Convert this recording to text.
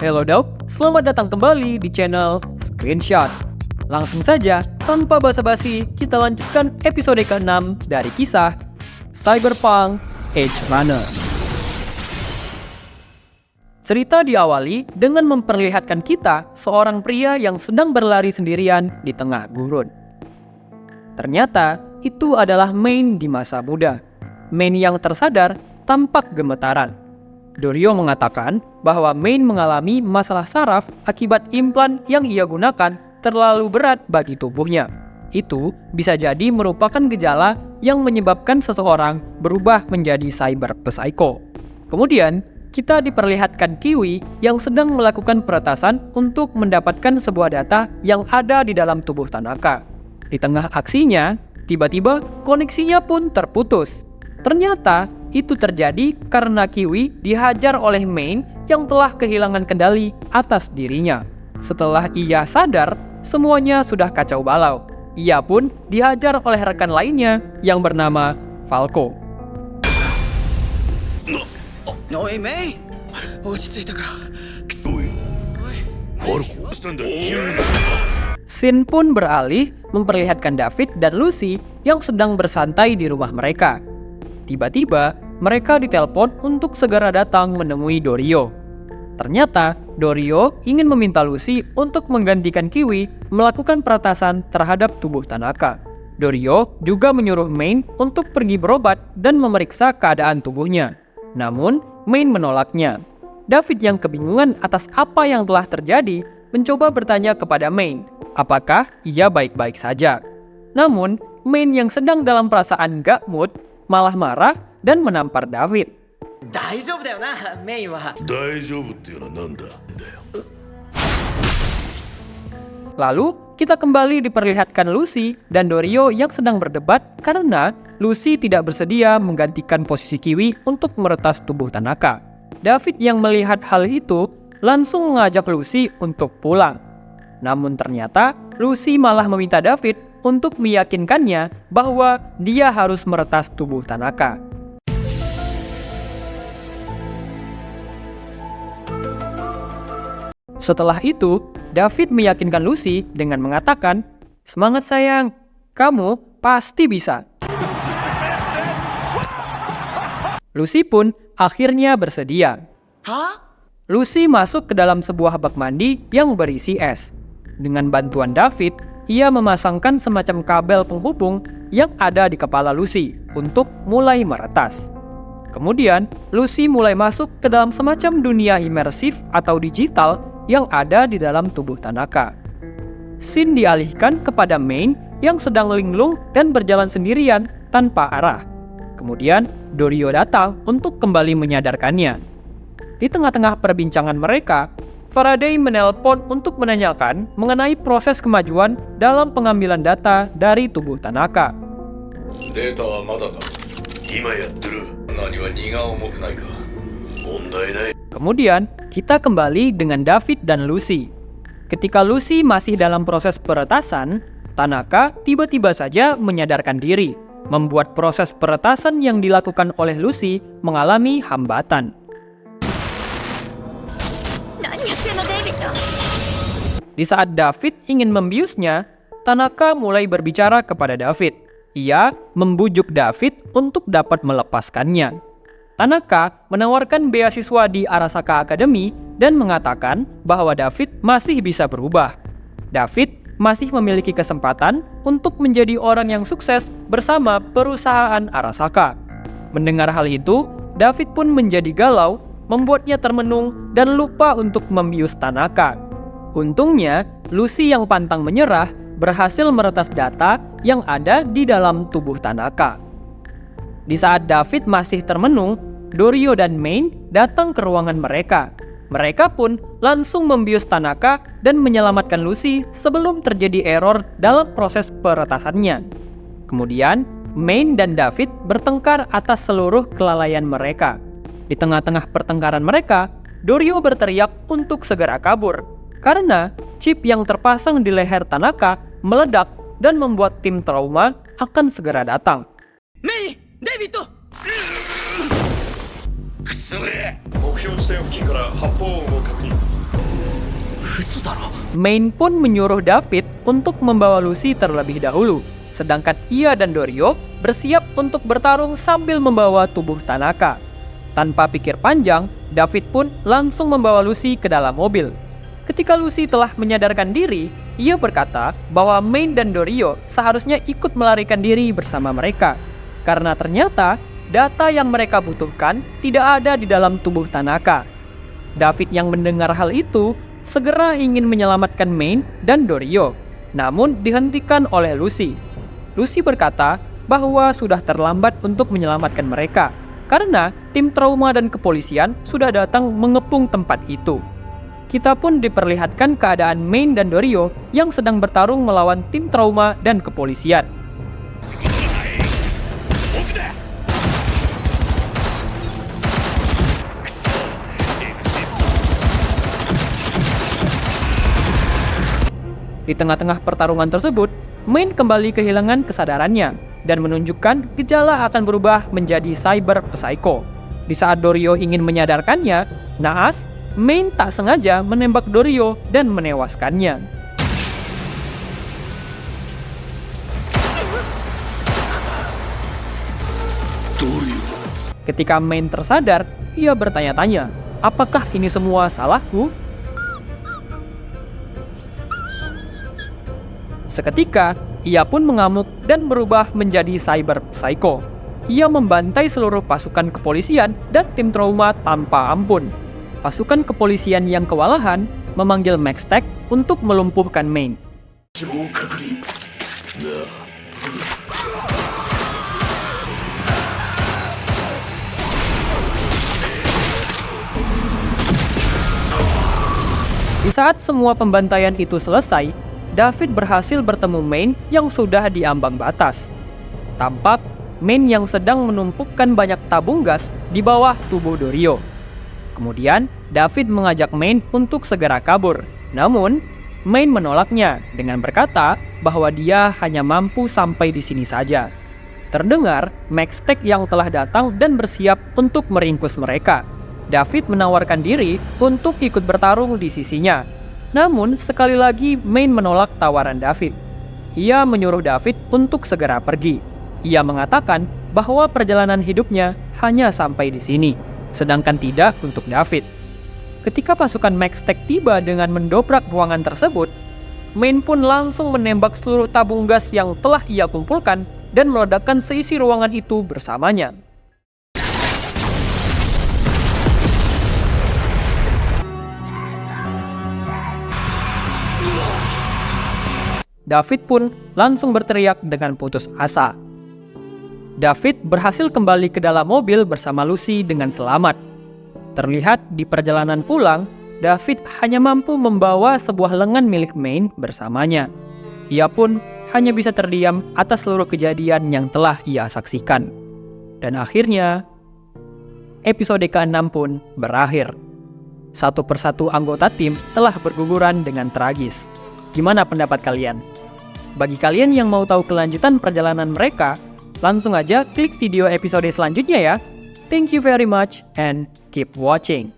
Hello dok, selamat datang kembali di channel Screenshot. Langsung saja, tanpa basa-basi, kita lanjutkan episode ke-6 dari kisah Cyberpunk Edge Runner. Cerita diawali dengan memperlihatkan kita seorang pria yang sedang berlari sendirian di tengah gurun. Ternyata, itu adalah Main di masa muda. Main yang tersadar tampak gemetaran. Doryo mengatakan bahwa Main mengalami masalah saraf akibat implan yang ia gunakan terlalu berat bagi tubuhnya. Itu bisa jadi merupakan gejala yang menyebabkan seseorang berubah menjadi cyber psycho. Kemudian, kita diperlihatkan Kiwi yang sedang melakukan peretasan untuk mendapatkan sebuah data yang ada di dalam tubuh Tanaka. Di tengah aksinya, tiba-tiba koneksinya pun terputus. Ternyata, itu terjadi karena Kiwi dihajar oleh Main yang telah kehilangan kendali atas dirinya. Setelah ia sadar, semuanya sudah kacau balau. Ia pun dihajar oleh rekan lainnya yang bernama Falco. Oi, Mei. Scene pun beralih memperlihatkan David dan Lucy yang sedang bersantai di rumah mereka. Tiba-tiba, mereka ditelepon untuk segera datang menemui Doryo. Ternyata, Doryo ingin meminta Lucy untuk menggantikan Kiwi melakukan peretasan terhadap tubuh Tanaka. Doryo juga menyuruh Main untuk pergi berobat dan memeriksa keadaan tubuhnya. Namun, Main menolaknya. David yang kebingungan atas apa yang telah terjadi, mencoba bertanya kepada Main, apakah ia baik-baik saja. Namun, Main yang sedang dalam perasaan gak mood, malah marah dan menampar David. Lalu, kita kembali diperlihatkan Lucy dan Doryo yang sedang berdebat karena Lucy tidak bersedia menggantikan posisi Kiwi untuk meretas tubuh Tanaka. David yang melihat hal itu langsung mengajak Lucy untuk pulang. Namun ternyata Lucy malah meminta David untuk meyakinkannya bahwa dia harus meretas tubuh Tanaka. Setelah itu, David meyakinkan Lucy dengan mengatakan, "Semangat sayang, kamu pasti bisa." Lucy pun akhirnya bersedia. Lucy masuk ke dalam sebuah bak mandi yang berisi es. Dengan bantuan David, ia memasangkan semacam kabel penghubung yang ada di kepala Lucy untuk mulai meretas. Kemudian, Lucy mulai masuk ke dalam semacam dunia imersif atau digital yang ada di dalam tubuh Tanaka. Scene dialihkan kepada Main yang sedang linglung dan berjalan sendirian tanpa arah. Kemudian, Doryo datang untuk kembali menyadarkannya. Di tengah-tengah perbincangan mereka, Faraday menelpon untuk menanyakan mengenai proses kemajuan dalam pengambilan data dari tubuh Tanaka. Kemudian, kita kembali dengan David dan Lucy. Ketika Lucy masih dalam proses peretasan, Tanaka tiba-tiba saja menyadarkan diri, membuat proses peretasan yang dilakukan oleh Lucy mengalami hambatan. Di saat David ingin membiusnya, Tanaka mulai berbicara kepada David. Ia membujuk David untuk dapat melepaskannya. Tanaka menawarkan beasiswa di Arasaka Academy dan mengatakan bahwa David masih bisa berubah. David masih memiliki kesempatan untuk menjadi orang yang sukses bersama perusahaan Arasaka. Mendengar hal itu, David pun menjadi galau, membuatnya termenung dan lupa untuk membius Tanaka. Untungnya, Lucy yang pantang menyerah berhasil meretas data yang ada di dalam tubuh Tanaka. Di saat David masih termenung, Doryo dan Main datang ke ruangan mereka. Mereka pun langsung membius Tanaka dan menyelamatkan Lucy sebelum terjadi error dalam proses peretasannya. Kemudian, Main dan David bertengkar atas seluruh kelalaian mereka. Di tengah-tengah pertengkaran mereka, Doryo berteriak untuk segera kabur karena chip yang terpasang di leher Tanaka meledak dan membuat tim trauma akan segera datang. Mei, David! 目標地点付近から発砲音を確認。Main pun menyuruh David untuk membawa Lucy terlebih dahulu, sedangkan ia dan Doryo bersiap untuk bertarung sambil membawa tubuh Tanaka. Tanpa pikir panjang, David pun langsung membawa Lucy ke dalam mobil. Ketika Lucy telah menyadarkan diri, ia berkata bahwa Main dan Doryo seharusnya ikut melarikan diri bersama mereka, karena ternyata data yang mereka butuhkan tidak ada di dalam tubuh Tanaka. David yang mendengar hal itu segera ingin menyelamatkan Main dan Doryo, namun dihentikan oleh Lucy. Lucy berkata bahwa sudah terlambat untuk menyelamatkan mereka, karena tim trauma dan kepolisian sudah datang mengepung tempat itu. Kita pun diperlihatkan keadaan Main dan Doryo yang sedang bertarung melawan tim trauma dan kepolisian. Di tengah-tengah pertarungan tersebut, Main kembali kehilangan kesadarannya dan menunjukkan gejala akan berubah menjadi cyber psycho. Di saat Doryo ingin menyadarkannya, naas, Main tak sengaja menembak Doryo dan menewaskannya. Ketika Main tersadar, ia bertanya-tanya, apakah ini semua salahku? Seketika, ia pun mengamuk dan berubah menjadi cyber psycho. Ia membantai seluruh pasukan kepolisian dan tim trauma tanpa ampun. Pasukan kepolisian yang kewalahan memanggil Maxtech untuk melumpuhkan Main. Di saat semua pembantaian itu selesai, David berhasil bertemu Main yang sudah di ambang batas. Tampak Main yang sedang menumpukan banyak tabung gas di bawah tubuh Doryo. Kemudian David mengajak Main untuk segera kabur. Namun Main menolaknya dengan berkata bahwa dia hanya mampu sampai di sini saja. Terdengar Maxtech yang telah datang dan bersiap untuk meringkus mereka. David menawarkan diri untuk ikut bertarung di sisinya. Namun, sekali lagi Main menolak tawaran David. Ia menyuruh David untuk segera pergi. Ia mengatakan bahwa perjalanan hidupnya hanya sampai di sini, sedangkan tidak untuk David. Ketika pasukan Maxtech tiba dengan mendobrak ruangan tersebut, Main pun langsung menembak seluruh tabung gas yang telah ia kumpulkan dan meledakkan seisi ruangan itu bersamanya. David pun langsung berteriak dengan putus asa. David berhasil kembali ke dalam mobil bersama Lucy dengan selamat. Terlihat di perjalanan pulang, David hanya mampu membawa sebuah lengan milik Main bersamanya. Ia pun hanya bisa terdiam atas seluruh kejadian yang telah ia saksikan. Dan akhirnya, episode ke-6 pun berakhir. Satu persatu anggota tim telah berguguran dengan tragis. Gimana pendapat kalian? Bagi kalian yang mau tahu kelanjutan perjalanan mereka, langsung aja klik video episode selanjutnya ya. Thank you very much and keep watching.